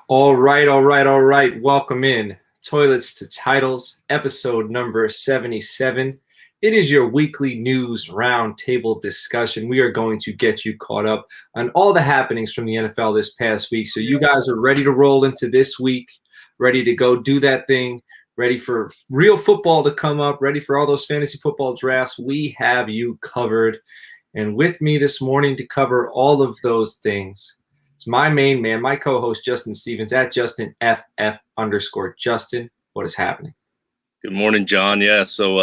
All right. Welcome in. Toilets to Titles, episode number 77. It is your weekly news roundtable discussion. We are going to get you caught up on all the happenings from the NFL this past week. So you guys are ready to roll into this week, ready to go do that thing, ready for real football to come up, ready for all those fantasy football drafts. We have you covered. And with me this morning to cover all of those things, it's my main man, my co-host, Justin Stevens, at JustinFF_. Justin, what is happening? Good morning, John. Yeah, so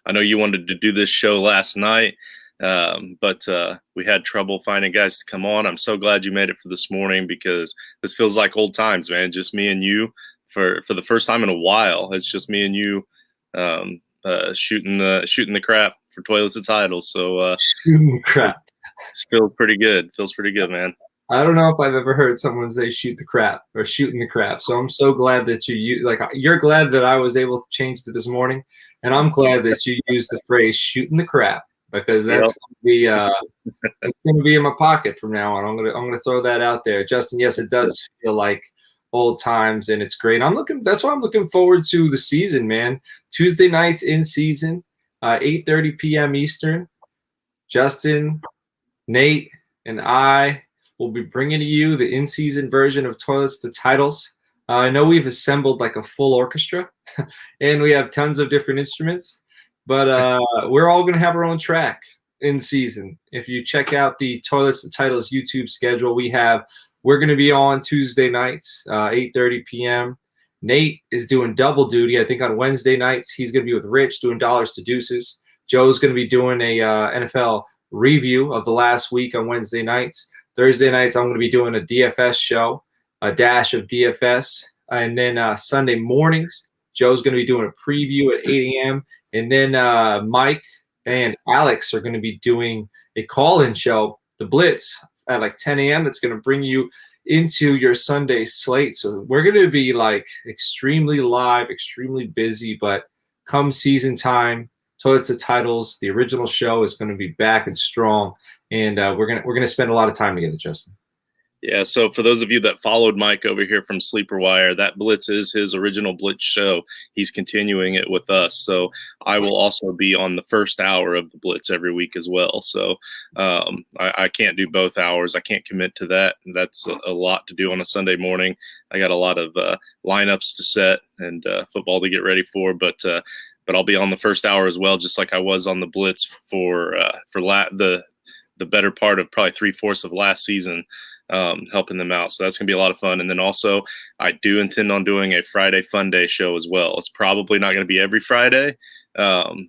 I know you wanted to do this show last night, but we had trouble finding guys to come on. I'm so glad you made it for this morning because this feels like old times, man. Just me and you for the first time in a while. It's just me and you shooting the crap for Toilets and Titles. So shooting the crap. Feels pretty good. Feels pretty good, man. I don't know if I've ever heard someone say shoot the crap or shooting the crap. So I'm so glad that you're glad that I was able to change to this morning. And I'm glad that you used the phrase shooting the crap because that's going to be in my pocket from now on. I'm going to throw that out there. Justin, yes, it does feel like old times and it's great. That's why I'm looking forward to the season, man. Tuesday nights in season, 8:30 p.m. Eastern. Justin, Nate, and I will be bringing to you the in-season version of Toilets to Titles. I know we've assembled like a full orchestra, and we have tons of different instruments, but we're all going to have our own track in season. If you check out the Toilets to Titles YouTube schedule, we're going to be on Tuesday nights, 8:30 p.m. Nate is doing double duty. I think on Wednesday nights, he's going to be with Rich doing Dollars to Deuces. Joe's going to be doing a NFL review of the last week on Wednesday nights. Thursday nights, I'm going to be doing a DFS show, a dash of DFS. And then Sunday mornings, Joe's going to be doing a preview at 8 a.m. And then Mike and Alex are going to be doing a call-in show, The Blitz, at like 10 a.m. That's going to bring you into your Sunday slate. So we're going to be like extremely live, extremely busy. But come season time, Toilets to Titles, the original show is going to be back and strong. And we're gonna spend a lot of time together, Justin. Yeah, so for those of you that followed Mike over here from Sleeper Wire, that Blitz is his original Blitz show. He's continuing it with us. So I will also be on the first hour of the Blitz every week as well. So I can't do both hours. I can't commit to that. That's a lot to do on a Sunday morning. I got a lot of lineups to set and football to get ready for, but I'll be on the first hour as well, just like I was on the Blitz for the better part of probably 3/4 of last season, helping them out. So that's going to be a lot of fun. And then also I do intend on doing a Friday Fun Day show as well. It's probably not going to be every Friday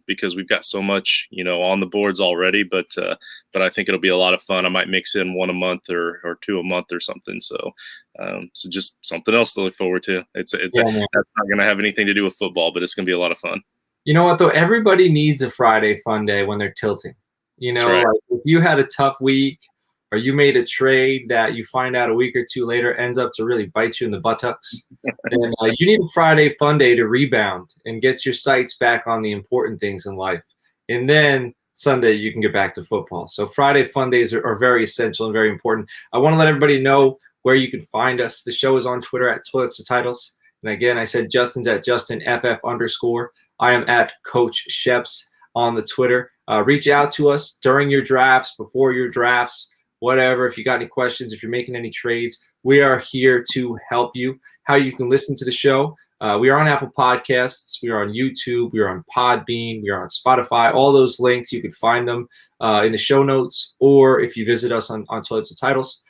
because we've got so much, on the boards already, but I think it'll be a lot of fun. I might mix in one a month or two a month or something. So just something else to look forward to. That's not going to have anything to do with football, but it's going to be a lot of fun. You know what, though? Everybody needs a Friday Fun Day when they're tilting. Right. Like if you had a tough week or you made a trade that you find out a week or two later ends up to really bite you in the buttocks, then you need a Friday Fun Day to rebound and get your sights back on the important things in life. And then Sunday, you can get back to football. So Friday Fun Days are very essential and very important. I want to let everybody know where you can find us. The show is on Twitter at Toilets to Titles. And again, I said Justin's at JustinFF_. I am at Coach Sheps on the Twitter. Reach out to us during your drafts, before your drafts, whatever. If you got any questions, if you're making any trades, we are here to help you. How you can listen to the show. We are on Apple Podcasts. We are on YouTube. We are on Podbean. We are on Spotify. All those links, you can find them in the show notes, or if you visit us on Toilets to Titles.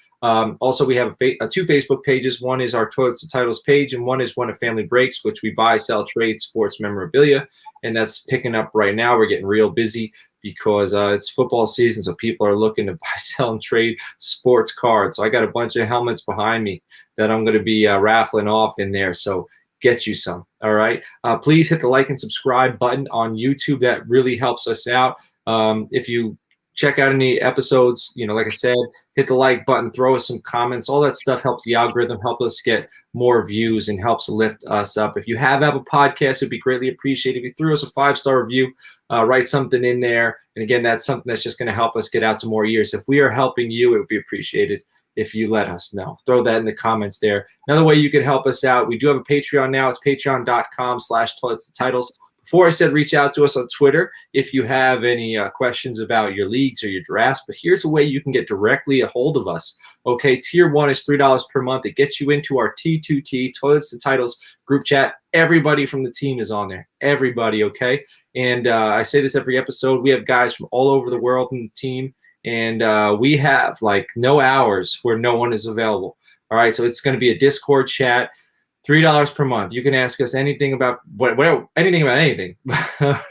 Also, we have two Facebook pages. One is our Toilets to Titles page, and one is When a Family Breaks, which we buy, sell, trade sports memorabilia, and that's picking up right now. We're getting real busy because it's football season, so people are looking to buy, sell, and trade sports cards. So I got a bunch of helmets behind me that I'm going to be raffling off in there, so get you some. All right. Please hit the like and subscribe button on YouTube. That really helps us out. If you check out any episodes, like I said, hit the like button, throw us some comments. All that stuff helps the algorithm, help us get more views, and helps lift us up. If you have Apple Podcasts, it'd be greatly appreciated if you threw us a 5-star review, write something in there. And again, that's something that's just going to help us get out to more ears. If we are helping you, it would be appreciated if you let us know. Throw that in the comments there. Another way you can help us out, we do have a Patreon now. It's patreon.com/toilets-to-titles. Before I said reach out to us on Twitter if you have any questions about your leagues or your drafts, but here's a way you can get directly a hold of us. Okay, Tier 1 is $3 per month. It gets you into our T2T, Toilets to Titles group chat. Everybody from the team is on there. Everybody, okay? And I say this every episode. We have guys from all over the world in the team, and we have like no hours where no one is available. All right, so it's going to be a Discord chat. $3 per month. You can ask us anything about anything about anything.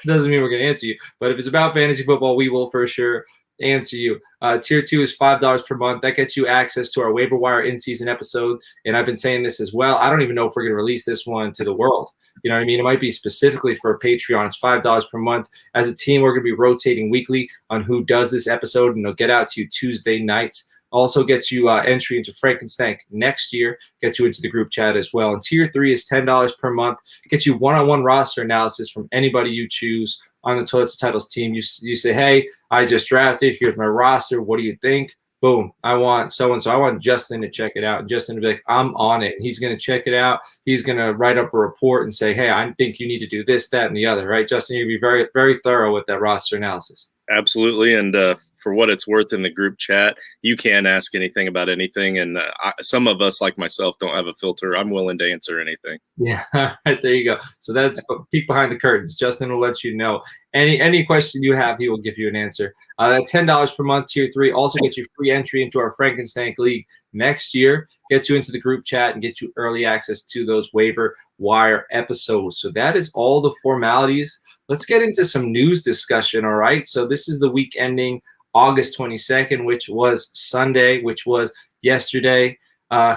Doesn't mean we're going to answer you, but if it's about fantasy football, we will for sure answer you. Tier 2 is $5 per month. That gets you access to our waiver wire in-season episode. And I've been saying this as well. I don't even know if we're going to release this one to the world. You know what I mean? It might be specifically for Patreon. It's $5 per month. As a team, we're going to be rotating weekly on who does this episode, and they'll get out to you Tuesday nights. Also gets you entry into Frankenstein next year, get you into the group chat as well. And Tier 3 is $10 per month. Gets you one-on-one roster analysis from anybody you choose on the Toilets to Titles team. You say, hey, I just drafted. Here's my roster. What do you think? Boom. I want so-and-so. I want Justin to check it out. And Justin to be like, I'm on it. And he's going to check it out. He's going to write up a report and say, hey, I think you need to do this, that, and the other, right? Justin, you'll be very, very thorough with that roster analysis. Absolutely. And for what it's worth in the group chat, you can ask anything about anything. And some of us, like myself, don't have a filter. I'm willing to answer anything. Yeah, right, there you go. So that's a peek behind the curtains. Justin will let you know. Any question you have, he will give you an answer. That $10 per month, Tier 3, also gets you free entry into our Frankenstein League next year, gets you into the group chat, and get you early access to those waiver wire episodes. So that is all the formalities. Let's get into some news discussion, all right? So this is the week ending August 22nd, which was Sunday, which was yesterday.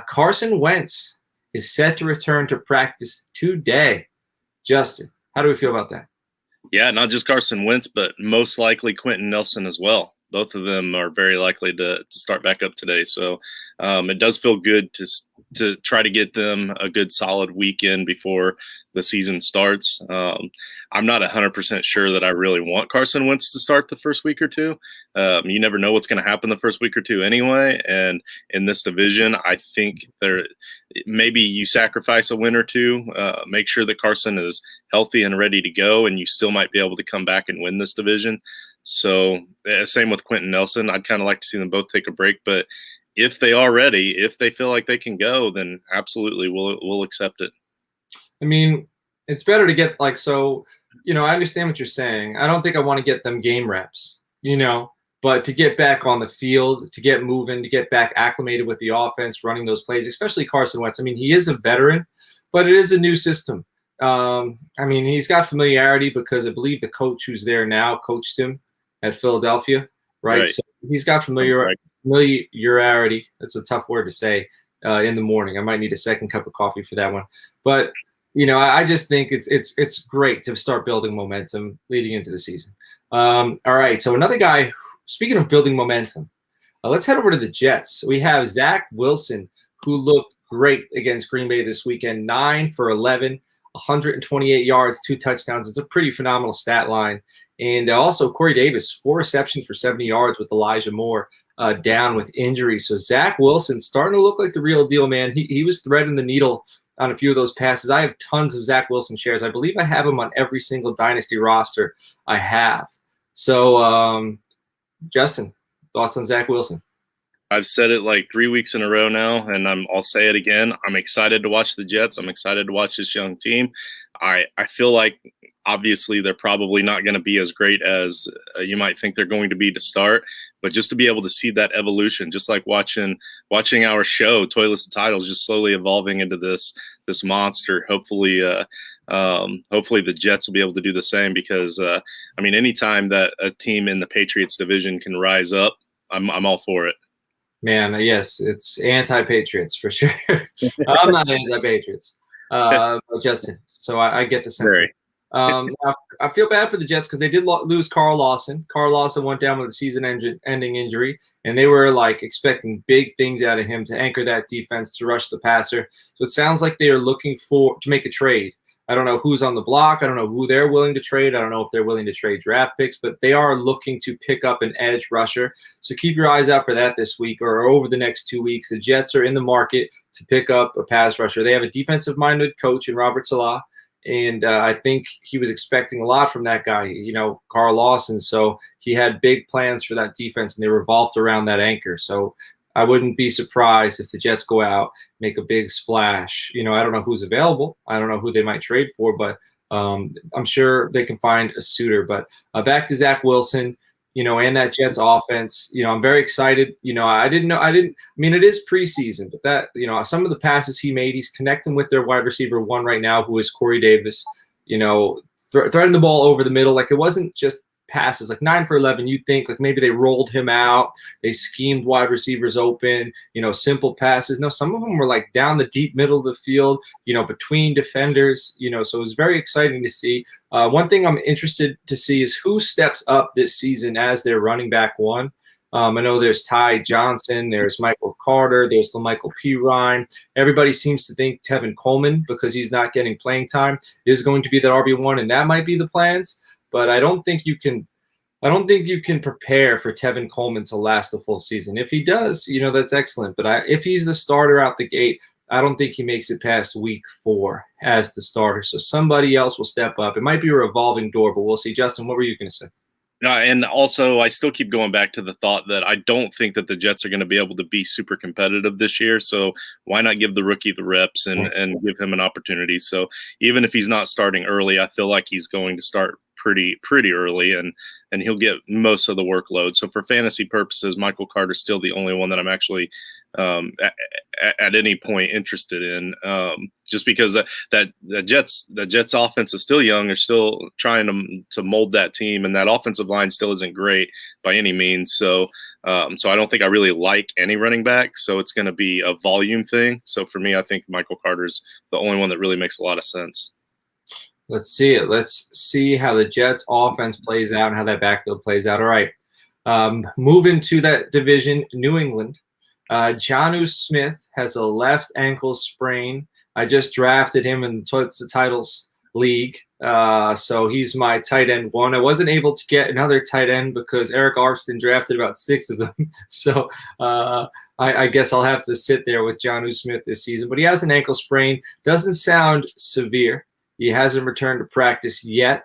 Carson Wentz is set to return to practice today. Justin, how do we feel about that? Yeah, not just Carson Wentz, but most likely Quenton Nelson as well. Both of them are very likely to start back up today. So it does feel good to try to get them a good solid weekend before the season starts. I'm not 100% sure that I really want Carson Wentz to start the first week or two. You never know what's going to happen the first week or two anyway. And in this division, I think maybe you sacrifice a win or two, make sure that Carson is healthy and ready to go, and you still might be able to come back and win this division. So same with Quenton Nelson. I'd kind of like to see them both take a break, but if they are ready, if they feel like they can go, then absolutely we'll accept it. I mean, it's better to get I understand what you're saying. I don't think I want to get them game reps, but to get back on the field, to get moving, to get back acclimated with the offense, running those plays, especially Carson Wentz. I mean, he is a veteran, but it is a new system. He's got familiarity because I believe the coach who's there now coached him at Philadelphia, right? So he's got familiarity. That's a tough word to say in the morning. I might need a second cup of coffee for that one. But, I just think it's great to start building momentum leading into the season. All right, so another guy, speaking of building momentum, let's head over to the Jets. We have Zach Wilson, who looked great against Green Bay this weekend, 9 for 11, 128 yards, 2 touchdowns. It's a pretty phenomenal stat line. And also Corey Davis, 4 receptions for 70 yards with Elijah Moore down with injury. So Zach Wilson starting to look like the real deal, man. He was threading the needle on a few of those passes. I have tons of Zach Wilson shares. I believe I have him on every single Dynasty roster I have. So, Justin, thoughts on Zach Wilson? I've said it like 3 weeks in a row now, and I'll say it again. I'm excited to watch the Jets. I'm excited to watch this young team. I feel like obviously they're probably not going to be as great as you might think they're going to be to start, but just to be able to see that evolution, just like watching our show, Toilets to Titles, just slowly evolving into this monster. Hopefully the Jets will be able to do the same because, anytime that a team in the Patriots division can rise up, I'm all for it. Man, yes, it's anti-Patriots for sure. I'm not anti-Patriots, Justin, so I get the sense. Now, I feel bad for the Jets because they did lose Carl Lawson. Carl Lawson went down with a season-ending injury, and they were expecting big things out of him to anchor that defense, to rush the passer. So it sounds like they are looking to make a trade I don't know who's on the block. I don't know who they're willing to trade. I don't know if they're willing to trade draft picks, but they are looking to pick up an edge rusher. So keep your eyes out for that this week or over the next 2 weeks. The Jets are in the market to pick up a pass rusher. They have a defensive-minded coach in Robert Salah, and I think he was expecting a lot from that guy, Carl Lawson. So he had big plans for that defense, and they revolved around that anchor. So I wouldn't be surprised if the Jets go out, make a big splash. I don't know who's available. I don't know who they might trade for, but I'm sure they can find a suitor. But back to Zach Wilson, and that Jets offense, I'm very excited. I mean, it is preseason, but that, some of the passes he made, he's connecting with their wide receiver one right now, who is Corey Davis, threading the ball over the middle. Like, it wasn't just passes, like 9 for 11. You'd think like maybe they rolled him out, they schemed wide receivers open, simple passes. No, some of them were like down the deep middle of the field, between defenders, so it was very exciting to see. One thing I'm interested to see is who steps up this season as their running back one. I know there's Ty Johnson, there's Michael Carter, there's Michael P. Ryan. Everybody seems to think Tevin Coleman, because he's not getting playing time, is going to be that RB1, and that might be the plans. But I don't think you can prepare for Tevin Coleman to last a full season. If he does, that's excellent. But if he's the starter out the gate, I don't think he makes it past week 4 as the starter. So somebody else will step up. It might be a revolving door, but we'll see. Justin, what were you going to say? And also, I still keep going back to the thought that I don't think that the Jets are going to be able to be super competitive this year. So why not give the rookie the reps and give him an opportunity? So even if he's not starting early, I feel like he's going to start pretty early, and he'll get most of the workload. So for fantasy purposes, Michael Carter's still the only one that I'm actually at any point interested in, just because that the Jets offense is still young. They're still trying to mold that team, and that offensive line still isn't great by any means. So I don't think I really like any running back. So it's going to be a volume thing. So for me, I think Michael Carter's the only one that really makes a lot of sense. Let's see it. Let's see how the Jets offense plays out and how that backfield plays out. All right. Moving to that division, New England. Jonnu Smith has a left ankle sprain. I just drafted him in the Titles League. So he's my tight end one. I wasn't able to get another tight end because Eric Armstead drafted about 6 of them. So I guess I'll have to sit there with Jonnu Smith this season. But he has an ankle sprain. Doesn't sound severe. He hasn't returned to practice yet.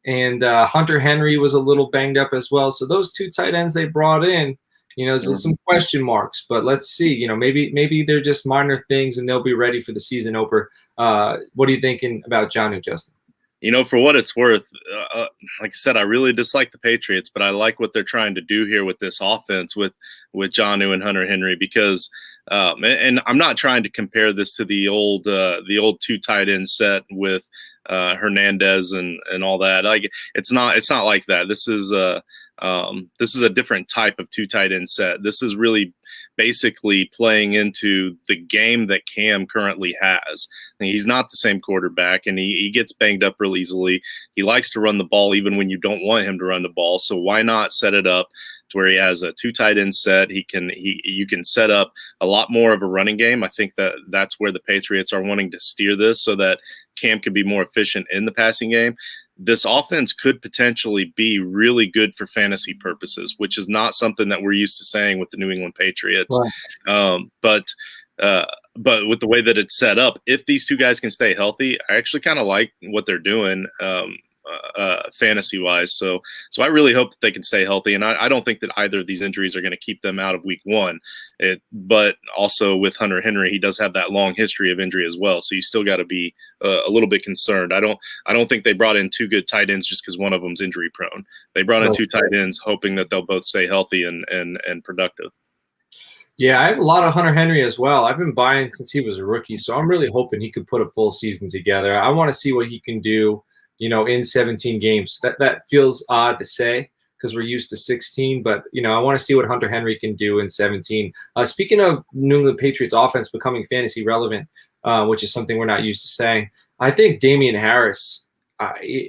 And Hunter Henry was a little banged up as well. So those 2 tight ends they brought in, there's some question marks. But let's see. Maybe they're just minor things and they'll be ready for the season opener. What are you thinking about Jonnu, Justin? For what it's worth, like I said, I really dislike the Patriots, but I like what they're trying to do here with this offense with Jonnu and Hunter Henry, because and I'm not trying to compare this to the old 2 tight end set with Hernandez and all that. Like it's not like that. This is a different type of 2 tight end set. This is really basically playing into the game that Cam currently has. He's not the same quarterback, and he gets banged up real easily. He likes to run the ball even when you don't want him to run the ball. So why not set it up to where he has a 2 tight end set? You can set up a lot more of a running game. I think that's where the Patriots are wanting to steer this, so that Cam can be more efficient in the passing game. This offense could potentially be really good for fantasy purposes, which is not something that we're used to saying with the New England Patriots. Right. But with the way that it's set up, if these 2 guys can stay healthy, I actually kind of like what they're doing fantasy wise. So I really hope that they can stay healthy. And I don't think that either of these injuries are going to keep them out of week 1. But also with Hunter Henry, he does have that long history of injury as well. So you still got to be a little bit concerned. I don't think they brought in 2 good tight ends just because one of them's injury prone. They brought in 2 tight ends hoping that they'll both stay healthy and productive. Yeah, I have a lot of Hunter Henry as well. I've been buying since he was a rookie. So I'm really hoping he could put a full season together. I want to see what he can do, in 17 games. That feels odd to say because we're used to 16, but I want to see what Hunter Henry can do in 17. Speaking of New England Patriots offense becoming fantasy relevant, which is something we're not used to saying, I think Damian Harris,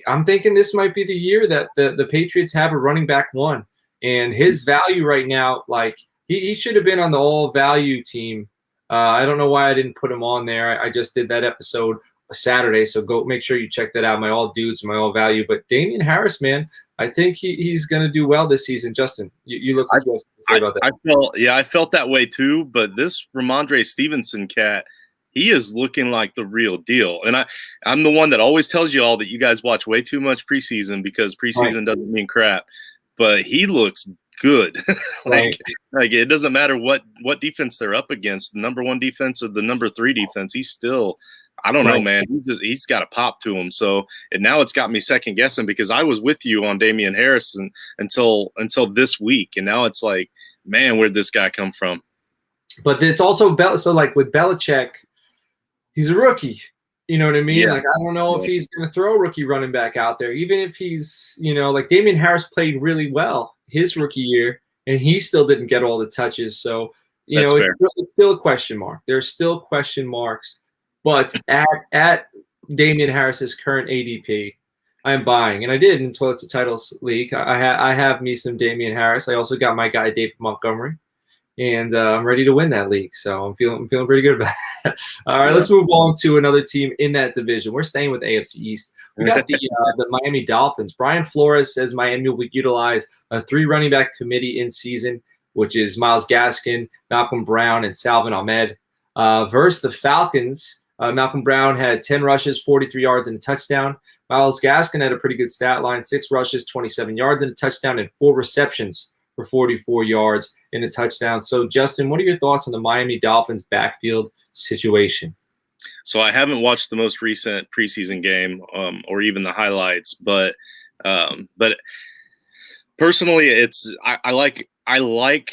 I'm thinking this might be the year that the Patriots have a running back one, and his value right now, like he should have been on the all value team. I don't know why I didn't put him on there. I just did that episode Saturday. So go make sure you check that out. My all dudes, my all value. But Damian Harris, man, I think he's going to do well this season. Justin, you look like you have something to say about that. I felt that way too. But this Ramondre Stevenson cat, he is looking like the real deal. And I'm the one that always tells you all that you guys watch way too much preseason because preseason doesn't mean crap. But he looks good. like it doesn't matter what defense they're up against, the number 1 defense or the number 3 defense, he's still, I don't know, man. He's got a pop to him. So and now it's got me second guessing because I was with you on Damian Harris until this week, and now it's like, man, where'd this guy come from? But it's also so like with Belichick, he's a rookie. You know what I mean? Yeah. Like, I don't know if he's going to throw a rookie running back out there, even if he's, like Damian Harris played really well his rookie year, and he still didn't get all the touches. So, it's still a question mark. There's still question marks. But at Damian Harris's current ADP, I'm buying. And I did in Toilets to Titles League. I have me some Damian Harris. I also got my guy, David Montgomery. And I'm ready to win that league. So I'm feeling pretty good about that. All right, let's move on to another team in that division. We're staying with AFC East. We got the Miami Dolphins. Brian Flores says Miami will utilize a 3 running back committee in season, which is Myles Gaskin, Malcolm Brown, and Salvin Ahmed. Versus the Falcons, Malcolm Brown had 10 rushes, 43 yards, and a touchdown. Myles Gaskin had a pretty good stat line, 6 rushes, 27 yards, and a touchdown, and 4 receptions for 44 yards and a touchdown. So, Justin, what are your thoughts on the Miami Dolphins backfield situation? So I haven't watched the most recent preseason game or even the highlights, but personally, I like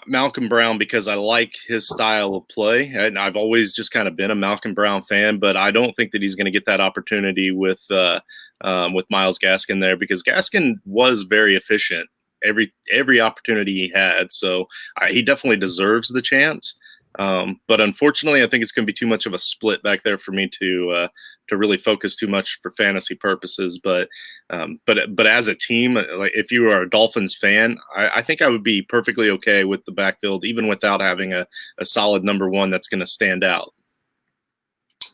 Malcolm Brown because I like his style of play, and I've always just kind of been a Malcolm Brown fan. But I don't think that he's going to get that opportunity with Myles Gaskin there because Gaskin was very efficient every opportunity he had. So he definitely deserves the chance. But unfortunately, I think it's going to be too much of a split back there for me to really focus too much for fantasy purposes. But as a team, like if you are a Dolphins fan, I think I would be perfectly okay with the backfield, even without having a solid number 1 that's going to stand out.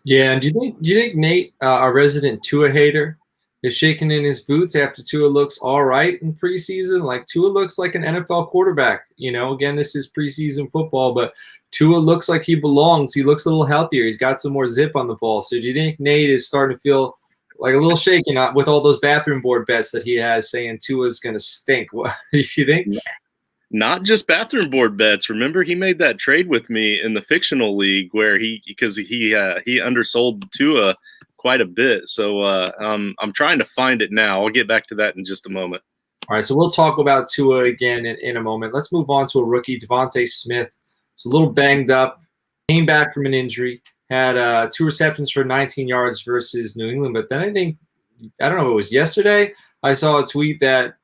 Yeah, and do you think Nate, our resident Tua hater, is shaking in his boots after Tua looks all right in preseason? Like Tua looks like an NFL quarterback. Again, this is preseason football, but Tua looks like he belongs. He looks a little healthier. He's got some more zip on the ball. So do you think Nate is starting to feel like a little shaken with all those bathroom board bets that he has saying Tua's going to stink? What do you think? Not just bathroom board bets. Remember, he made that trade with me in the fictional league where he undersold Tua quite a bit. So I'm trying to find it now. I'll get back to that in just a moment. All right, so we'll talk about Tua again in a moment. Let's move on to a rookie, DeVonta Smith. He's a little banged up, came back from an injury, had 2 receptions for 19 yards versus New England. But then I don't know, it was yesterday, I saw a tweet that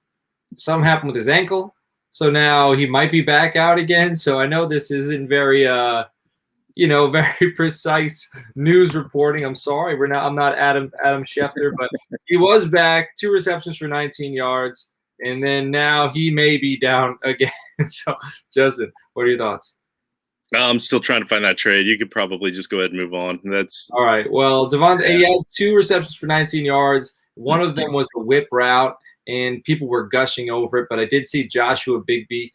something happened with his ankle. So now he might be back out again. So I know this isn't very very precise news reporting. I'm sorry, I'm not Adam Schefter, but he was back, 2 receptions for 19 yards, and then now he may be down again. So, Justin, what are your thoughts? I'm still trying to find that trade. You could probably just go ahead and move on. That's all right. Well, DeVonta, he had 2 receptions for 19 yards. One of them was a whip route, and people were gushing over it. But I did see Joshua Bigby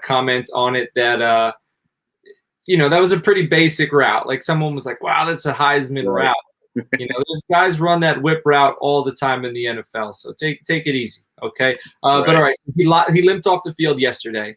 comment on it that that was a pretty basic route. Like someone was like, wow, that's a Heisman route. Those guys run that whip route all the time in the NFL. So take it easy, okay? But all right, he limped off the field yesterday.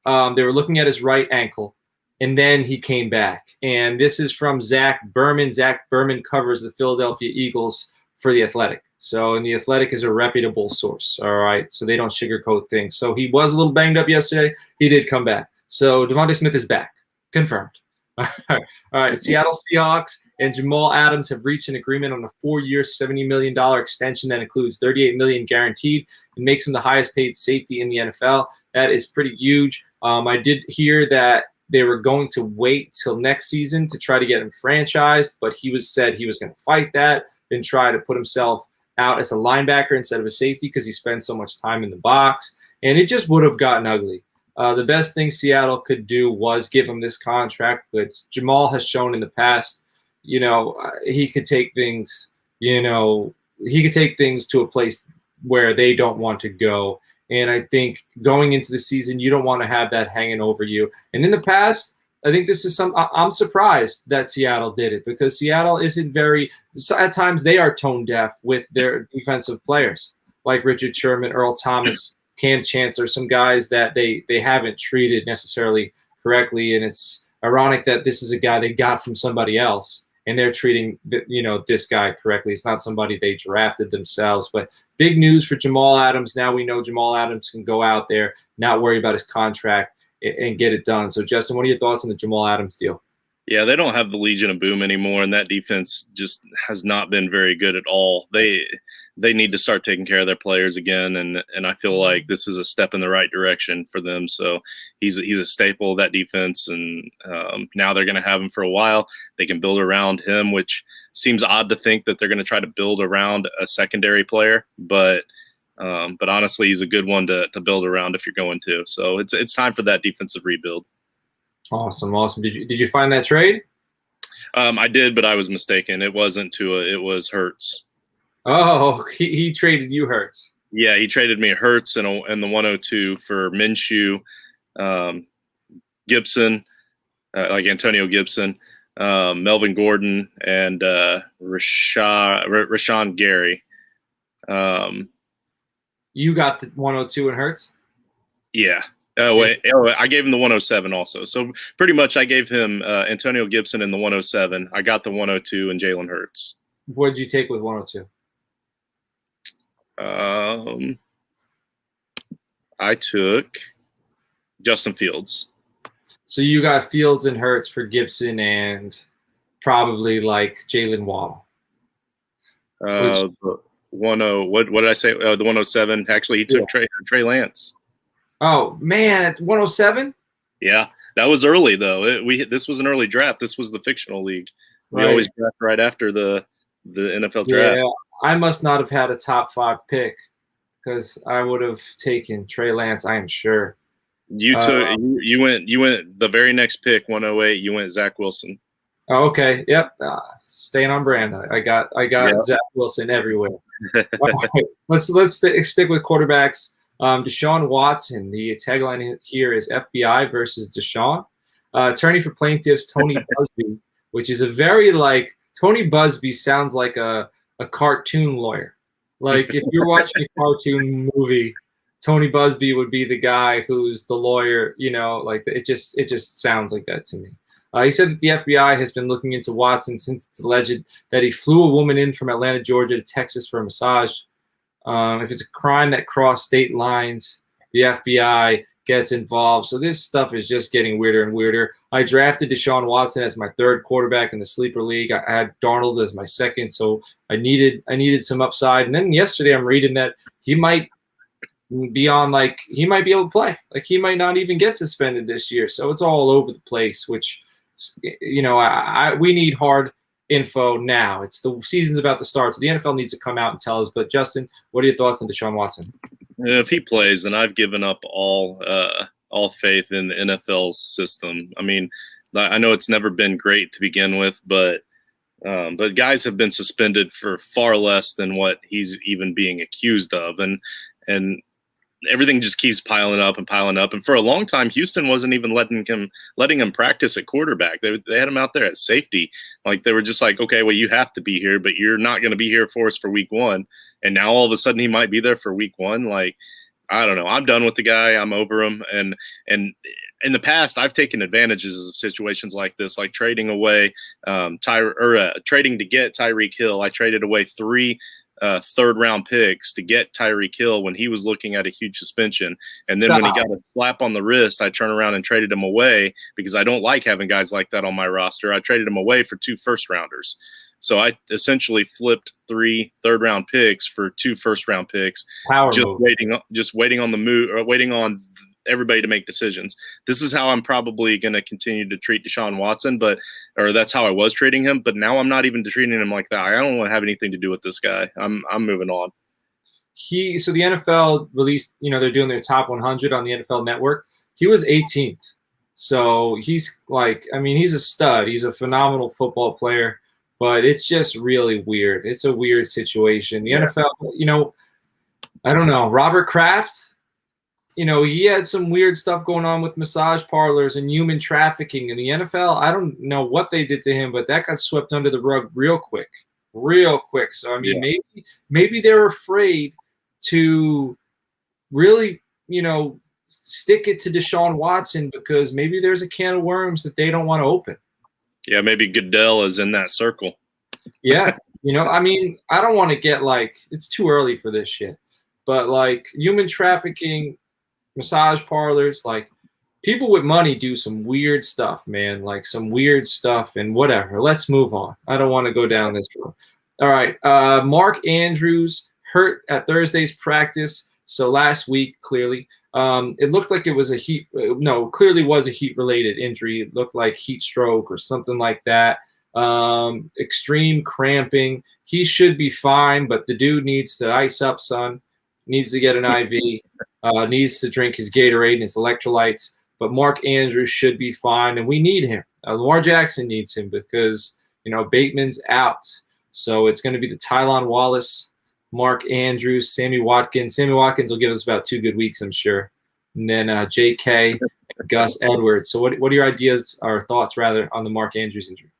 They were looking at his right ankle, and then he came back. And this is from Zach Berman. Zach Berman covers the Philadelphia Eagles for The Athletic. So, and The Athletic is a reputable source, all right? So they don't sugarcoat things. So he was a little banged up yesterday. He did come back. So DeVonta Smith is back. Confirmed. All right. Seattle Seahawks and Jamal Adams have reached an agreement on a 4-year, $70 million extension that includes $38 million guaranteed and makes him the highest paid safety in the NFL. That is pretty huge. I did hear that they were going to wait till next season to try to get him franchised, but said he was going to fight that and try to put himself out as a linebacker instead of a safety because he spends so much time in the box, and it just would have gotten ugly. The best thing Seattle could do was give him this contract, but Jamal has shown in the past he could take things, to a place where they don't want to go. And I think going into the season, you don't want to have that hanging over you. And in the past, I think this is I'm surprised that Seattle did it, because Seattle isn't at times they are tone deaf with their defensive players like Richard Sherman, Earl Thomas, Cam Chancellor, some guys that they haven't treated necessarily correctly. And it's ironic that this is a guy they got from somebody else, and they're treating this guy correctly. It's not somebody they drafted themselves. But big news for Jamal Adams. Now we know Jamal Adams can go out there, not worry about his contract, and get it done. So, Justin, what are your thoughts on the Jamal Adams deal? Yeah, they don't have the Legion of Boom anymore, and that defense just has not been very good at all. They need to start taking care of their players again, and I feel like this is a step in the right direction for them. So he's a staple of that defense, and now they're going to have him for a while. They can build around him, which seems odd to think that they're going to try to build around a secondary player, but honestly, he's a good one to build around if you're going to. So it's time for that defensive rebuild. Awesome. Did you find that trade? I did, but I was mistaken. It wasn't Tua. It was Hurts. Oh, he traded you Hurts. Yeah, he traded me Hurts and the 102 for Minshew, Gibson, like Antonio Gibson, Melvin Gordon, and Rashawn Gary. You got the 102 in Hurts? Yeah. I gave him the 107 also. So pretty much I gave him Antonio Gibson in the 107. I got the 102 and Jalen Hurts. What did you take with 102? I took Justin Fields. So you got Fields and Hurts for Gibson and probably like Jalen Waddle. What did I say? The 107. Actually, he took Trey Lance. Oh man, at 107? Yeah, that was early though. This was an early draft. This was the fictional league. We always draft right after the NFL draft. Yeah, I must not have had a top 5 pick, because I would have taken Trey Lance, I am sure. You went the very next pick, 108. You went Zach Wilson. Oh, okay. Yep. Staying on brand. I got Zach Wilson everywhere. All right. Let's stick with quarterbacks. Deshaun Watson. The tagline here is FBI versus DeShaun. Attorney for plaintiffs Tony Busby, which is a very Tony Busby sounds like a cartoon lawyer. Like if you're watching a cartoon movie, Tony Busby would be the guy who's the lawyer. It just sounds like that to me. He said that the FBI has been looking into Watson since it's alleged that he flew a woman in from Atlanta, Georgia to Texas for a massage. If it's a crime that crossed state lines, the FBI gets involved. So this stuff is just getting weirder and weirder. I drafted Deshaun Watson as my 3rd quarterback in the sleeper league. I had Darnold as my 2nd, so I needed some upside. And then yesterday I'm reading that he might be on he might be able to play. He might not even get suspended this year. So it's all over the place, which we need hard info now. It's the season's about to start, so the NFL needs to come out and tell us. But Justin, what are your thoughts on Deshaun Watson? If he plays, then I've given up all faith in the NFL's system. I mean, I know it's never been great to begin with, but guys have been suspended for far less than what he's even being accused of, and everything just keeps piling up. And for a long time, Houston wasn't even letting him practice at quarterback. They had him out there at safety. They were just like, okay, well, you have to be here, but you're not going to be here for us for week 1. And now all of a sudden he might be there for week 1. I don't know. I'm done with the guy. I'm over him. And in the past, I've taken advantages of situations like this, like trading away trading to get Tyreek Hill. I traded away 3 third-round picks to get Tyreek Hill when he was looking at a huge suspension. And then when he got a slap on the wrist, I turned around and traded him away because I don't like having guys like that on my roster. I traded him away for 2 first-rounders. So I essentially flipped 3 third-round picks for 2 first-round picks, waiting on the move, or waiting on everybody to make decisions. This is how I'm probably going to continue to treat Deshaun Watson, or that's how I was treating him. But now I'm not even treating him like that. I don't want to have anything to do with this guy. I'm moving on. So the NFL released, they're doing their top 100 on the NFL Network. He was 18th. So he's he's a stud. He's a phenomenal football player. but it's just really weird. It's a weird situation. The NFL, I don't know. Robert Kraft, he had some weird stuff going on with massage parlors and human trafficking in the NFL. I don't know what they did to him, but that got swept under the rug real quick. So, I mean, maybe they're afraid to really, stick it to Deshaun Watson because maybe there's a can of worms that they don't want to open. Yeah, maybe Goodell is in that circle. Yeah. I mean, I don't want to get it's too early for this shit, but human trafficking, massage parlors, people with money do some weird stuff, man, some weird stuff and whatever. Let's move on. I don't want to go down this road. All right. Mark Andrews hurt at Thursday's practice. So last week, clearly, it looked like it was clearly was a heat-related injury. It looked like heat stroke or something like that. Extreme cramping. He should be fine, but the dude needs to ice up, son. Needs to get an IV. Needs to drink his Gatorade and his electrolytes. But Mark Andrews should be fine, and we need him. Lamar Jackson needs him because, Bateman's out. So it's going to be the Tylan Wallace, Mark Andrews, Sammy Watkins. Sammy Watkins will give us about 2 good weeks, I'm sure. And then J.K., Gus Edwards. So what are your ideas or thoughts, rather, on the Mark Andrews injury?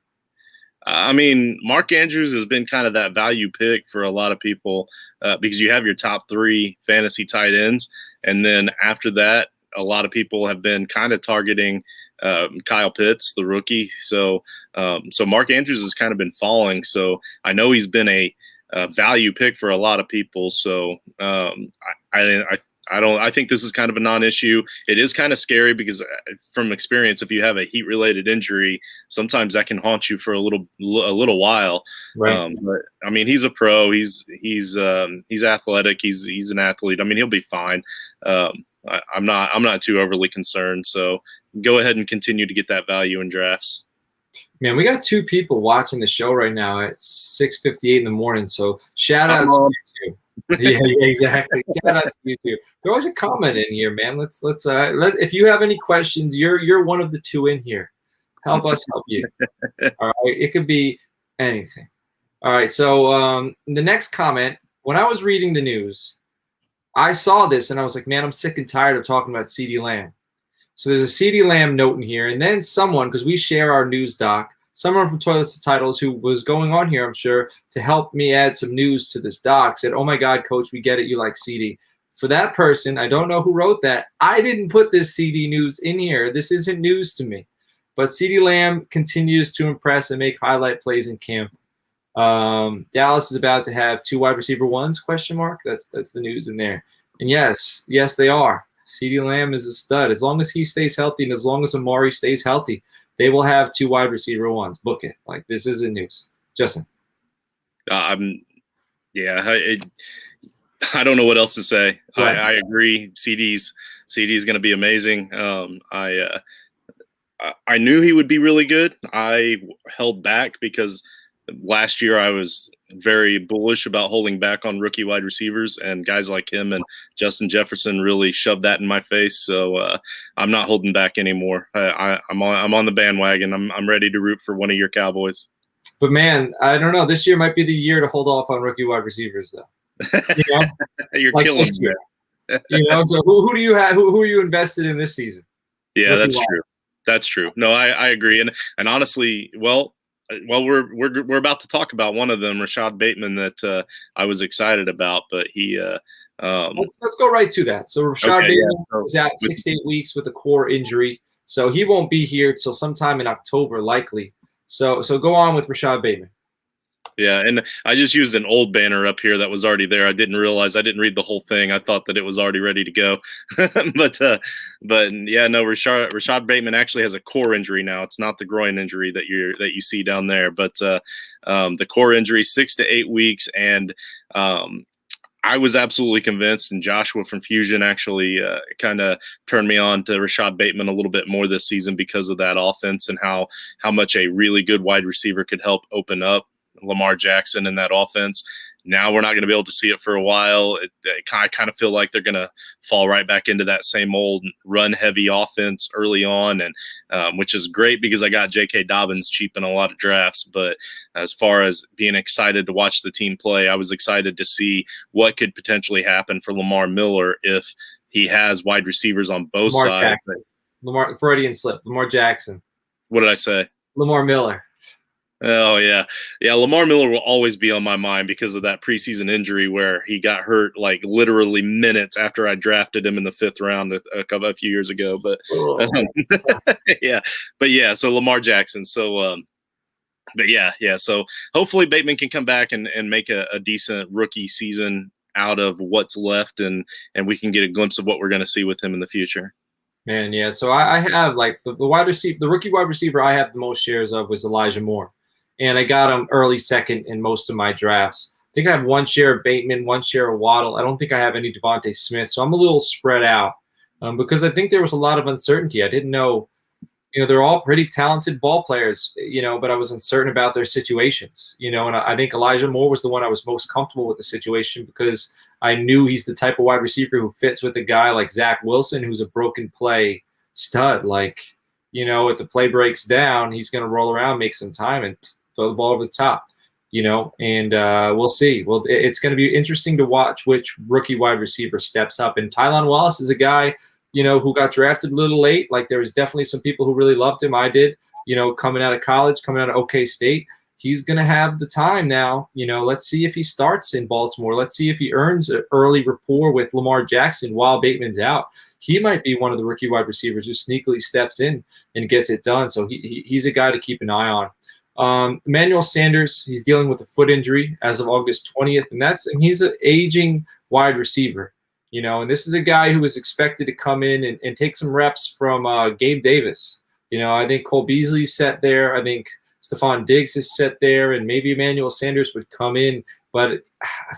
I mean, Mark Andrews has been kind of that value pick for a lot of people because you have your top 3 fantasy tight ends. And then after that, a lot of people have been kind of targeting Kyle Pitts, the rookie. So Mark Andrews has kind of been falling. So I know he's been a value pick for a lot of people. So I think this is kind of a non-issue. It is kind of scary because from experience, if you have a heat-related injury, sometimes that can haunt you for a little while. Right. But I mean, he's a pro. He's athletic. He's an athlete. I mean, he'll be fine. I'm not too overly concerned. So go ahead and continue to get that value in drafts. Man, we got 2 people watching the show right now at 6:58 in the morning. So shout out to you too. Yeah, exactly. Shout out to you too. There was a comment in here, man. Let's if you have any questions, you're one of the 2 in here. Help us help you. All right. It could be anything. All right. So the next comment, when I was reading the news, I saw this and I was like, man, I'm sick and tired of talking about CeeDee Lamb. So there's a CeeDee Lamb note in here, and then someone, because we share our news doc, someone from Toilets to Titles who was going on here, I'm sure, to help me add some news to this doc, said, oh my God, Coach, we get it, you like CeeDee. For that person, I don't know who wrote that. I didn't put this CeeDee news in here. This isn't news to me. But CeeDee Lamb continues to impress and make highlight plays in camp. Dallas is about to have 2 wide receiver ones, question mark. That's the news in there. And yes, they are. CeeDee Lamb is a stud. As long as he stays healthy and as long as Amari stays healthy, they will have 2 wide receiver ones. Book it. This isn't news. Justin. I don't know what else to say. Right. I agree. CeeDee's going to be amazing. I knew he would be really good. I held back because last year I was very bullish about holding back on rookie wide receivers, and guys like him and Justin Jefferson really shoved that in my face. So I'm not holding back anymore. I'm on the bandwagon. I'm ready to root for one of your Cowboys. But man, I don't know. This year might be the year to hold off on rookie wide receivers, though. You're killing me. So who do you have? Who are you invested in this season? Yeah, that's true. That's true. No, I agree. And honestly, well, we're about to talk about one of them, RASHOD Batemen, that I was excited about, but he. Let's go right to that. So RASHOD Bateman was out 6 to 8 weeks with a core injury, so he won't be here till sometime in October, likely. So go on with RASHOD Bateman. Yeah, and I just used an old banner up here that was already there. I didn't realize, I didn't read the whole thing. I thought that it was already ready to go. but yeah, no, RASHOD Bateman actually has a core injury now. It's not the groin injury that you see down there, but the core injury, 6 to 8 weeks, and I was absolutely convinced, and Joshua from Fusion actually kind of turned me on to RASHOD Bateman a little bit more this season because of that offense and how much a really good wide receiver could help open up Lamar Jackson in that offense. Now we're not going to be able to see it for a while. I kind of feel like they're going to fall right back into that same old run-heavy offense early on, and which is great because I got J.K. Dobbins cheap in a lot of drafts. But as far as being excited to watch the team play, I was excited to see what could potentially happen for Lamar Miller if he has wide receivers on both sides. Jackson. Freudian slip. Lamar Jackson. What did I say? Lamar Miller. Oh, yeah. Yeah, Lamar Miller will always be on my mind because of that preseason injury where he got hurt like literally minutes after I drafted him in the 5th round a few years ago. But yeah, so Lamar Jackson. So, but yeah. So hopefully Bateman can come back and make a decent rookie season out of what's left, and we can get a glimpse of what we're going to see with him in the future. Man, yeah. So I have like the wide receiver, the rookie wide receiver I have the most shares of was Elijah Moore. And I got him early second in most of my drafts. I think I have 1 share of Bateman, 1 share of Waddle. I don't think I have any DeVonta Smith. So I'm a little spread out because I think there was a lot of uncertainty. I didn't know, they're all pretty talented ball players, but I was uncertain about their situations, and I think Elijah Moore was the one I was most comfortable with the situation because I knew he's the type of wide receiver who fits with a guy like Zach Wilson, who's a broken play stud. Like, if the play breaks down, he's going to roll around, make some time, and throw the ball over the top, and we'll see. Well, it's going to be interesting to watch which rookie wide receiver steps up. And Tylan Wallace is a guy, who got drafted a little late. Like, there was definitely some people who really loved him. I did, coming out of college, coming out of OK State. He's going to have the time now. Let's see if he starts in Baltimore. Let's see if he earns an early rapport with Lamar Jackson while Bateman's out. He might be one of the rookie wide receivers who sneakily steps in and gets it done. So he's a guy to keep an eye on. Emmanuel Sanders, he's dealing with a foot injury as of August 20th, and he's an aging wide receiver, and this is a guy who was expected to come in and take some reps from Gabe Davis. I think Cole Beasley's set there. I think Stephon Diggs is set there, and maybe Emmanuel Sanders would come in. But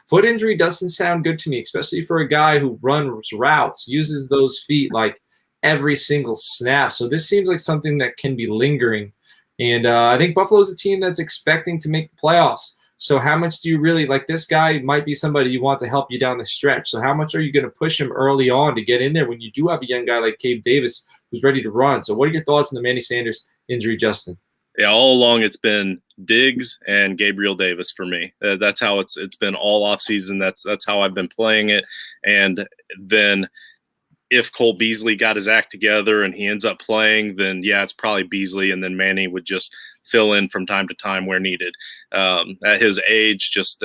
foot injury doesn't sound good to me, especially for a guy who runs routes, uses those feet like every single snap. So this seems like something that can be lingering. And I think Buffalo's a team that's expecting to make the playoffs. So how much do you really – like, this guy might be somebody you want to help you down the stretch. So how much are you going to push him early on to get in there when you do have a young guy like Gabe Davis who's ready to run? So what are your thoughts on the Manny Sanders injury, Justin? Yeah, all along it's been Diggs and Gabriel Davis for me. That's how it's been all offseason. That's how I've been playing it. And then – if Cole Beasley got his act together and he ends up playing, then yeah, it's probably Beasley, and then Manny would just fill in from time to time where needed. At his age, just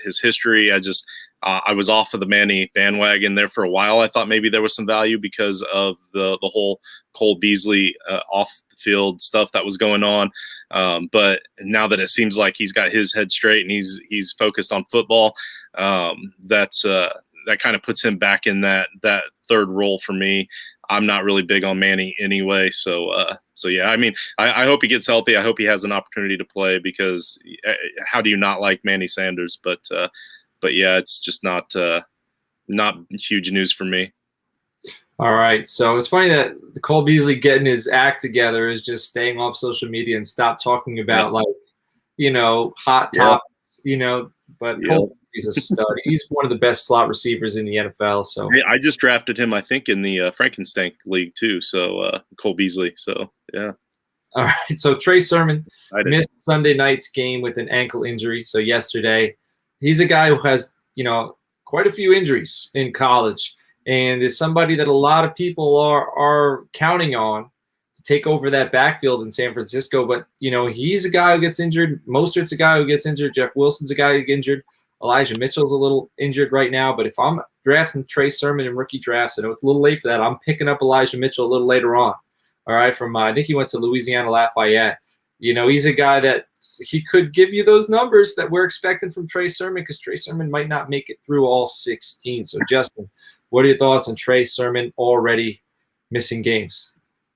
his history, I was off of the Manny bandwagon there for a while. I thought maybe there was some value because of the whole Cole Beasley off the field stuff that was going on. But now that it seems like he's got his head straight and he's focused on football, that kind of puts him back in that third role for me. I'm not really big on Manny anyway. So yeah, I mean, I hope he gets healthy. I hope he has an opportunity to play because how do you not like Manny Sanders? But yeah, it's just not huge news for me. All right. So it's funny that Cole Beasley getting his act together is just staying off social media and stop talking about hot topics, but Cole he's a stud. He's one of the best slot receivers in the NFL. So I just drafted him, I think, in the Frankenstein League too. So Cole Beasley. So yeah. All right. So Trey Sermon missed Sunday night's game with an ankle injury. So yesterday, he's a guy who has quite a few injuries in college, and is somebody that a lot of people are counting on to take over that backfield in San Francisco. But he's a guy who gets injured. Mostert's a guy who gets injured. Jeff Wilson's a guy who gets injured. Elijah Mitchell's a little injured right now, but if I'm drafting Trey Sermon in rookie drafts, I know it's a little late for that. I'm picking up Elijah Mitchell a little later on. All right, from I think he went to Louisiana Lafayette. He's a guy that he could give you those numbers that we're expecting from Trey Sermon because Trey Sermon might not make it through all 16. So, Justin, what are your thoughts on Trey Sermon already missing games?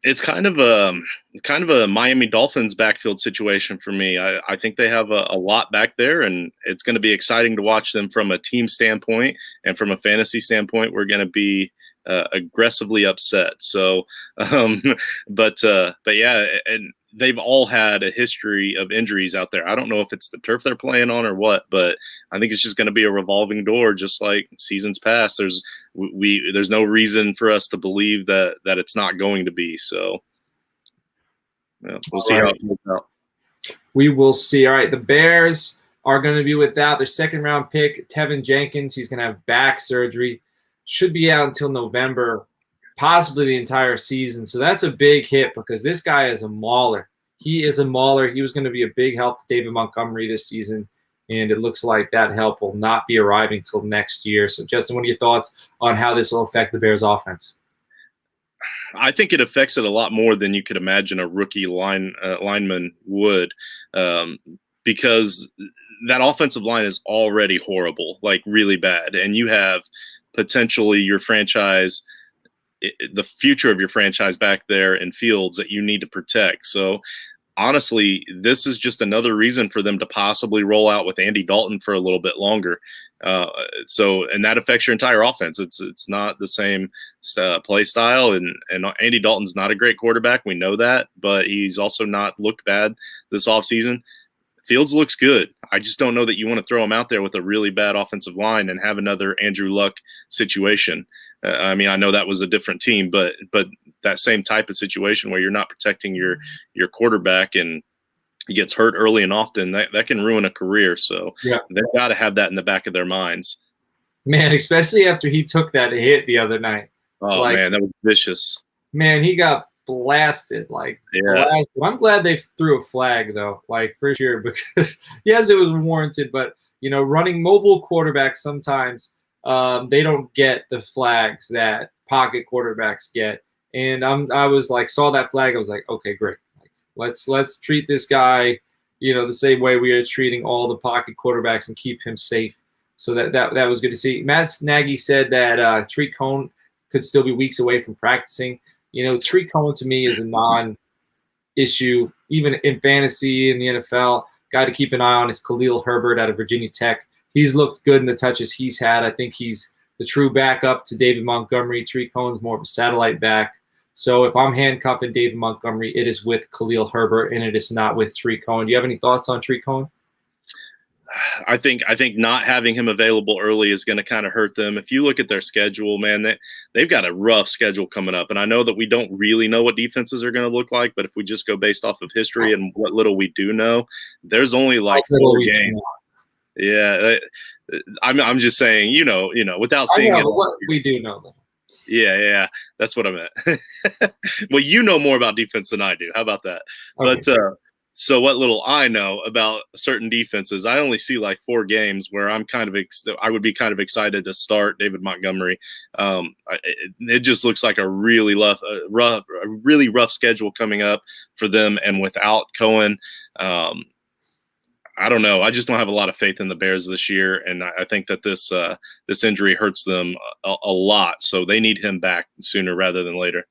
It's kind of a Miami Dolphins backfield situation for me. I think they have a lot back there, and it's going to be exciting to watch them from a team standpoint, and from a fantasy standpoint, we're going to be aggressively upset. So, but yeah, and they've all had a history of injuries out there. I don't know if it's the turf they're playing on or what, but I think it's just going to be a revolving door, just like seasons past. There's no reason for us to believe that it's not going to be. So we'll see how it plays out. We will see. All right, the Bears are going to be without their second-round pick, Tevin Jenkins. He's going to have back surgery. Should be out until November, possibly the entire season. So that's a big hit because this guy is a mauler. He is a mauler. He was going to be a big help to David Montgomery this season, and it looks like that help will not be arriving until next year. So, Justin, what are your thoughts on how this will affect the Bears' offense? I think it affects it a lot more than you could imagine a rookie lineman would, because that offensive line is already horrible, like really bad, and you have potentially your franchise, the future of your franchise back there in Fields that you need to protect. So honestly, this is just another reason for them to possibly roll out with Andy Dalton for a little bit longer. And that affects your entire offense. It's not the same play style, and Andy Dalton's not a great quarterback. We know that, but he's also not looked bad this offseason. Fields looks good. I just don't know that you want to throw him out there with a really bad offensive line and have another Andrew Luck situation. I mean, I know that was a different team, but that same type of situation where you're not protecting your quarterback and he gets hurt early and often, that can ruin a career. So they've got to have that in the back of their minds. Man, especially after he took that hit the other night. Oh, man, that was vicious. Man, he got blasted. Blasted. I'm glad they threw a flag, though, for sure, because, yes, it was warranted. But, running mobile quarterbacks sometimes – they don't get the flags that pocket quarterbacks get. And I was saw that flag. I was like, okay, great. Let's treat this guy, the same way we are treating all the pocket quarterbacks and keep him safe. So that was good to see. Matt Nagy said that Trey Cohen could still be weeks away from practicing. Trey Cohen to me is a non-issue, even in fantasy in the NFL. Guy to keep an eye on is Khalil Herbert out of Virginia Tech. He's looked good in the touches he's had. I think he's the true backup to David Montgomery. Trey Cohen's more of a satellite back. So if I'm handcuffing David Montgomery, it is with Khalil Herbert, and it is not with Trey Cohen. Do you have any thoughts on Trey Cohen? I think not having him available early is going to kind of hurt them. If you look at their schedule, man, they've got a rough schedule coming up. And I know that we don't really know what defenses are going to look like, but if we just go based off of history and what little we do know, there's only 4 games. Yeah, I'm just saying, without seeing it. What we do know, though. Yeah, that's what I meant. Well, you know more about defense than I do. How about that? Okay. But so what little I know about certain defenses, I only see 4 games where I'm I would be kind of excited to start David Montgomery. It just looks like a really rough schedule coming up for them, and without Cohen. I don't know. I just don't have a lot of faith in the Bears this year, and I think that this injury hurts them a lot. So they need him back sooner rather than later.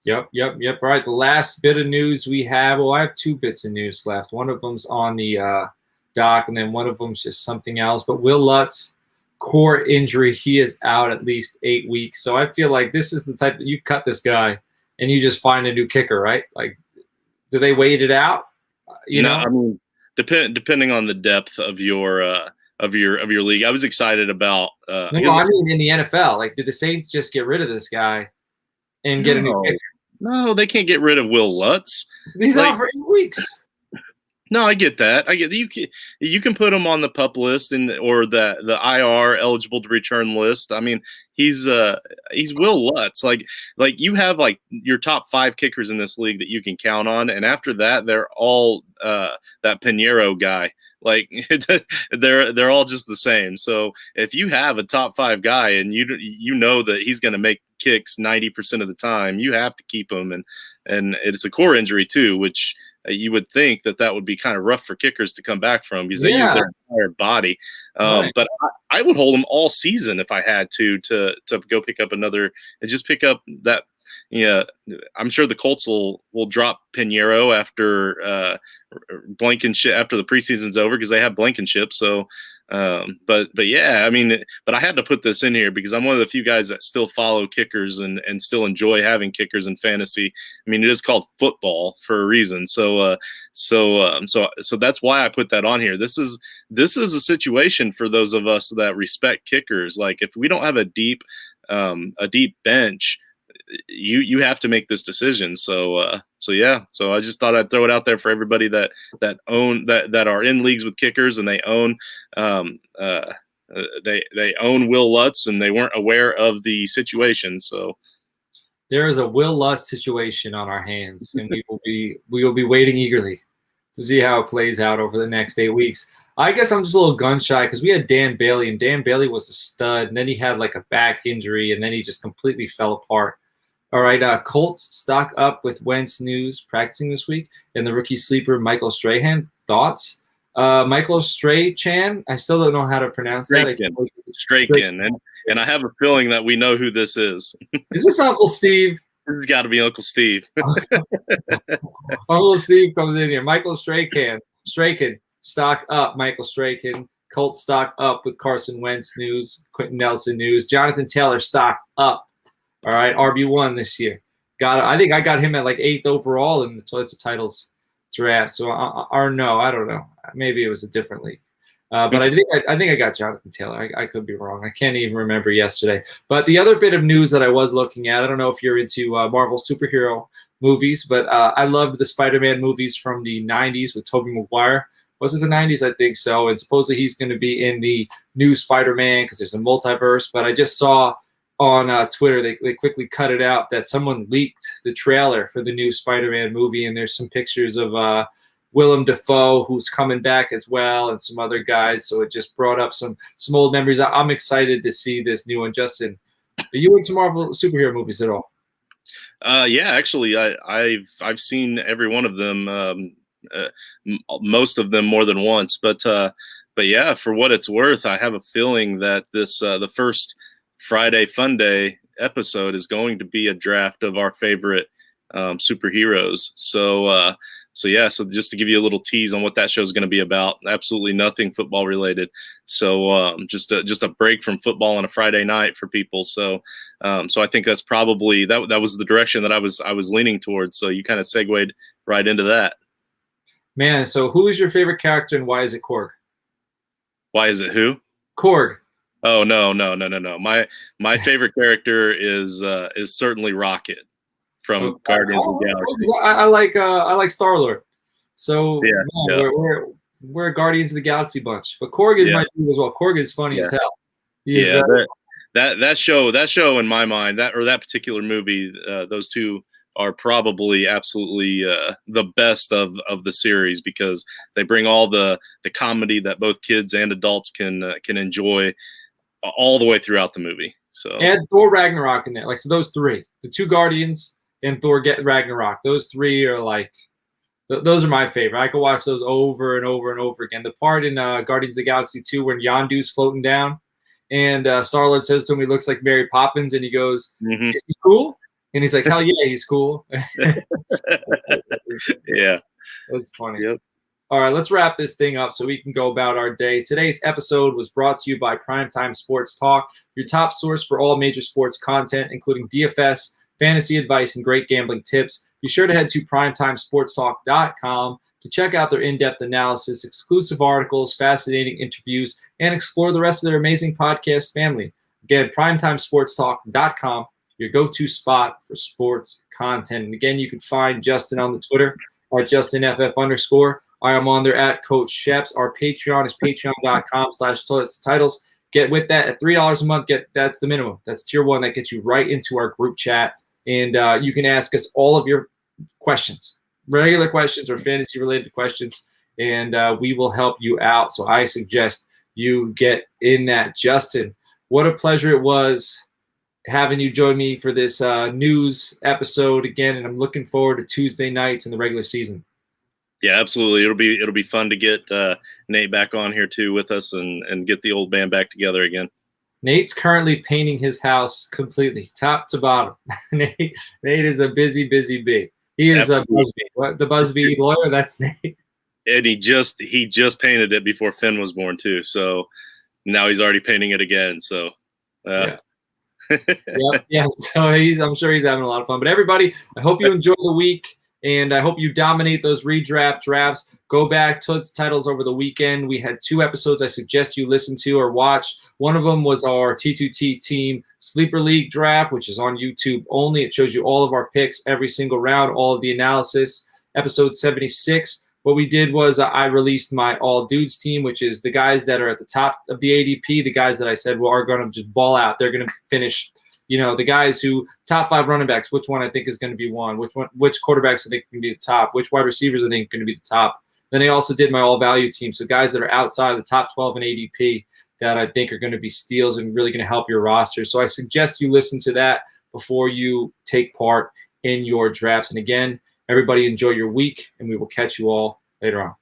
Yep. All right, the last bit of news we have. Well, I have 2 bits of news left. One of them's on the doc, and then one of them's just something else. But Will Lutz, core injury. He is out at least 8 weeks. So I feel like this is the type that you cut this guy and you just find a new kicker, right? Do they wait it out? I mean, depending on the depth of your league. I was excited about. I mean in the NFL. Did the Saints just get rid of this guy and get a new kicker? No, they can't get rid of Will Lutz. He's out for 8 weeks. No, I get that. You can put him on the PUP list or the IR eligible to return list. I mean, he's Will Lutz. You have your top 5 kickers in this league that you can count on, and after that, they're all that Pinheiro guy. They're all just the same. So if you have a top 5 guy and you know that he's going to make kicks 90% of the time, you have to keep him. And it's a core injury too, which you would think that would be kind of rough for kickers to come back from because they use their entire body. Right. But I would hold them all season if I had to go pick up another and just pick up that. Yeah, I'm sure the Colts will drop Pinheiro after Blankenship after the preseason's over because they have Blankenship. So But yeah, I mean, but I had to put this in here because I'm one of the few guys that still follow kickers and still enjoy having kickers in fantasy. I mean, it is called football for a reason. So that's why I put that on here. This is a situation for those of us that respect kickers. Like, if we don't have a deep bench, you have to make this decision. So yeah. So I just thought I'd throw it out there for everybody that are in leagues with kickers and they own they own Will Lutz and they weren't aware of the situation. So there is a Will Lutz situation on our hands, and we will be waiting eagerly to see how it plays out over the next 8 weeks. I guess I'm just a little gun shy because we had Dan Bailey, and Dan Bailey was a stud, and then he had like a back injury, and then he just completely fell apart. All right, Colts stock up with WENTZ news practicing this week, and the rookie sleeper Michael Strahan. Thoughts? Michael Strahan. I still don't know how to pronounce that. Strahan, and I have a feeling that we know who this is. Is this Uncle Steve? This has got to be Uncle Steve. Uncle Steve comes in here. Michael Strahan. Stock up. Michael Strahan. Colts stock up with Carson Wentz news. Quenton Nelson news. Jonathan Taylor stock up. All right, RB1 this year. I think I got him at like 8th overall in the Toyota Titles draft. So, no, I don't know. Maybe it was a different league. But I think I got Jonathan Taylor. I could be wrong. I can't even remember yesterday. But the other bit of news that I was looking at, I don't know if you're into Marvel superhero movies, but I loved the Spider-Man movies from the 90s with Tobey Maguire. Was it the 90s? I think so. And supposedly he's going to be in the new Spider-Man because there's a multiverse. But I just saw on Twitter, they quickly cut it out that someone leaked the trailer for the new Spider-Man movie, and there's some pictures of Willem Dafoe, who's coming back as well, and some other guys. So it just brought up some old memories. I'm excited to see this new one. Justin, are you into Marvel superhero movies at all? Yeah, actually, I've seen every one of them, most of them more than once. But yeah, for what it's worth, I have a feeling that this the first Friday Fun Day episode is going to be a draft of our favorite superheroes. So yeah, so just to give you a little tease on what that show is going to be about, absolutely nothing football related. So just a break from football on a Friday night for people. So I think that's probably that was the direction that I was leaning towards. So you kind of segued right into that. Man, so who is your favorite character and why is it Korg? Why is it who? Korg. Oh no. My favorite character is certainly Rocket from Guardians of the Galaxy. I like Star-Lord. So yeah. We're a Guardians of the Galaxy bunch. But Korg is my dude as well. Korg is funny as hell. That show in my mind, that particular movie, those two are probably absolutely the best of the series because they bring all the comedy that both kids and adults can enjoy all the way throughout the movie. So add Thor Ragnarok in there. Like, so those three, the two Guardians and Thor Get Ragnarok, those three are like, those are my favorite. I could watch those over and over and over again. The part in Guardians of the Galaxy 2 when Yondu's floating down and Star-Lord says to him he looks like Mary Poppins and he goes, "Is he cool?" And he's like, "Hell yeah, he's cool." Yeah. That's funny. Yep. All right, let's wrap this thing up so we can go about our day. Today's episode was brought to you by Primetime Sports Talk, your top source for all major sports content, including DFS, fantasy advice, and great gambling tips. Be sure to head to primetimesportstalk.com to check out their in-depth analysis, exclusive articles, fascinating interviews, and explore the rest of their amazing podcast family. Again, primetimesportstalk.com, your go-to spot for sports content. And again, you can find Justin on the Twitter at JustinFF_. I am on there at Coach Sheps. Our Patreon is patreon.com/titles. Get with that at $3 a month. That's the minimum. That's tier 1. That gets you right into our group chat. And you can ask us all of your questions, regular questions or fantasy related questions, and we will help you out. So I suggest you get in that. Justin, what a pleasure it was having you join me for this news episode again. And I'm looking forward to Tuesday nights in the regular season. Yeah, absolutely. It'll be fun to get Nate back on here too with us and get the old band back together again. Nate's currently painting his house completely, top to bottom. Nate is a busy bee. He is a Busby. What, the Busby lawyer? That's Nate. And he just painted it before Finn was born too. So now he's already painting it again. So yeah. Yeah. So I'm sure he's having a lot of fun. But everybody, I hope you enjoy the week, and I hope you dominate those redraft drafts. Go back to its titles over the weekend. We had 2 episodes I suggest you listen to or watch. One of them was our T2T team Sleeper League draft, which is on YouTube only. It shows you all of our picks every single round, all of the analysis. Episode 76. What we did was I released my all dudes team, which is the guys that are at the top of the ADP, the guys that I said are going to just ball out. They're going to finish, the guys who top 5 running backs, which one I think is going to be one, which quarterbacks I think can be the top, which wide receivers I think are going to be the top. Then I also did my all value team. So guys that are outside of the top 12 in ADP that I think are going to be steals and really going to help your roster. So I suggest you listen to that before you take part in your drafts. And again, everybody enjoy your week, and we will catch you all later on.